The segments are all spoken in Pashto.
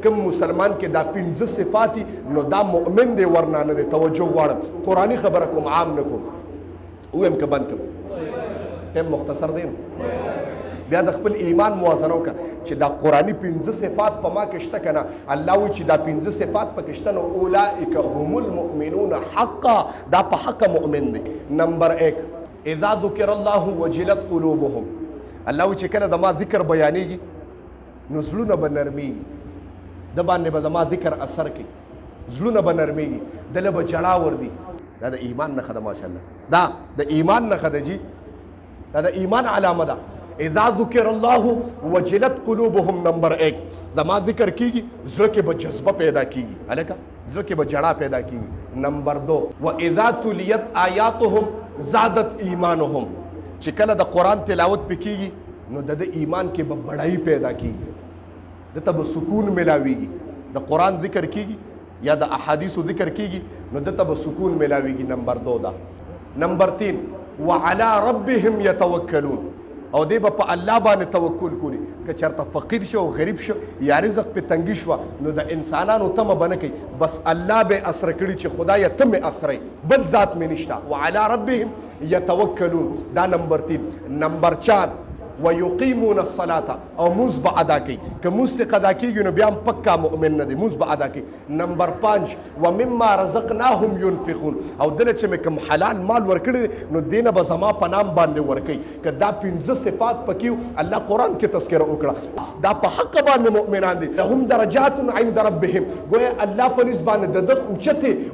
کوم مسلمان کې دا 15 صفات نو دا مؤمن دی ورنه نه دی. توجه غواړم قرآني خبره کوم عام نه کوم ویم که بند کوم ټیم مختصر دی بیا د خپل ایمان موازنه وکړه چې دا قرآني 15 صفات په ما کې شته که نه. الله وایي چې دا 15 صفات پکې شته نو اولئک هم المؤمنون حقا دا په حقه مؤمن دی. نمبر 1 اذا ذکر الله وجلت قلوبهم. الله وایي چې کله د ما ذکر بیانېږي نو زړونه به نرمېږي د باندې به زما ذکر اثر کوي زړونه به نرمېږي دله به جړا وردي. دا د ایمان نښه ده ماشاءالله دا د ایمان نښه ده جي دا د ایمان علامه ده. اذا ذکر الله وجلت قلوبهم نمبر 1 زما ذکر کیږي زړه کې به جذبه پیدا کیږي هلکه زړه کې به جړا پیدا کیږي. نمبر 2 واذا تلیت آیاتهم زادت ایمانهم. چې کله د قرآن تلاوت پې کیږي نو د ایمان کې به بڑائی پیدا کیږي دته به سکون ملاویږي. د قرآن ذکر کیږي یا د احادیثو ذکر کیږي نو دته به سکون ملاویږي. نمبر 2 دا. نمبر 3 وعلى ربهم يتوکلون او دی به په الله باندې توکل کوي. که چېرته فقیر شو غریب شو یا رزق پې تنګي شوه نو د انسانانو تمه به نه کوي بس الله به اسره کړي چې خدایه ته مې اسرئ بل ذات مې نشته. وعلى ربهم يتوکلون دا نمبر 3. نمبر 4 ويقيمون الصلاة او موز به ادا کوي. که موز څخه ادا کېږي نو بیا هم پکا مؤمن نه دی موز به ادا کوي. نمبر 5 ومما رزقناهم ينفقون او دله چې مې کوم حلال مال ورکړی دی نو دینه به زما په نام باندې ورکوي. که دا 15 صفات پکې الله قرآن کې تذکره وکړه دا په حق باندې مؤمنان دي. لهم درجات عند ربهم گویا الله په نسبت باندې د ده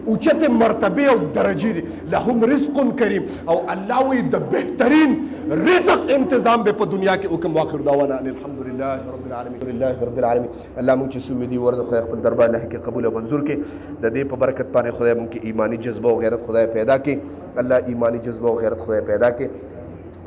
اوچته مرتبه او درجې دي. لهم رزق کریم او الله وایي د بهترین رزق انتظام به په دنیا کې حکم. واخر دعوانا ان الحمد لله رب العالمین رب العالمین. الله مونږ چې سوي دي ورته خدای خپل دربار نه کې قبول او منظور کړي. د دې په برکت باندې خدای مونږ کې ایمانی جذبه او غیرت خدای پیدا کړي. الله ایمانی جذبه او غیرت خدای پیدا کړي.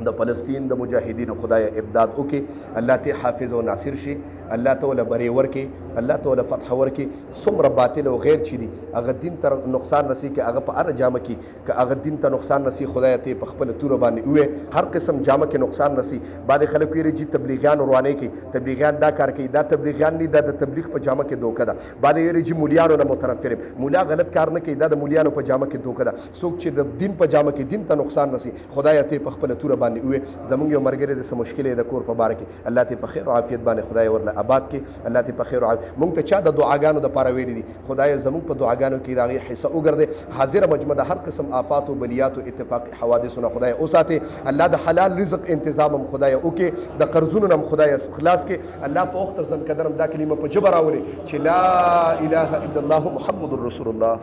د فلسطین د مجاهدینو خدای امداد وکړي. الله ته حافظ او ناصر شي. الله ته ول بری ورکړي. الله ته ول فتح ورکړي. څومره باطل او غیر چي دي هغه دین ته نقصان رسي کې هغه په هر جامه کې که هغه دین ته نقصان رسي خدای ته په خپل تور باندې وې هر قسم جامه کې نقصان رسي. بعد خلک ویری چې تبلیغیان روانه کوي تبلیغیان دا کار کوي دا تبلیغیان نه دا د تبلیغ په جامه کې دوکه ده. بعد ویری چې مولیانو نه متنفر مولا غلط کار نه کوي دا د مولیانو په جامه کې دوکه ده. څوک چې د دین په جامه کې دین ته نقصان رسي خدای ته په خپل تور باندې وې. زمونږ یو مرګره د سم مشکلې د کور په بار کې الله ته په خیر او عافیت باندې خدای ورله آباد کې. الله ته په خیر او مونږ ته چا د دعاګانو د پاره ویلي دي خدای زمونږ په دعاګانو کې داغي حصہ وګرځي. حاضر مجمع هر قسم آفات او بلیات او اتفاقی حوادثونه خدای اوساته. الله د حلال رزق انتظام هم خدای وکي. د قرضونو هم خدای خلاص کې. الله په وخت ځن قدرم دا کلمه په جبر راولي چې لا اله الا الله محمد رسول الله.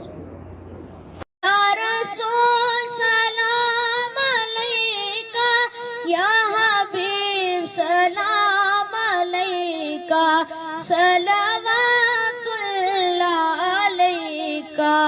सलाम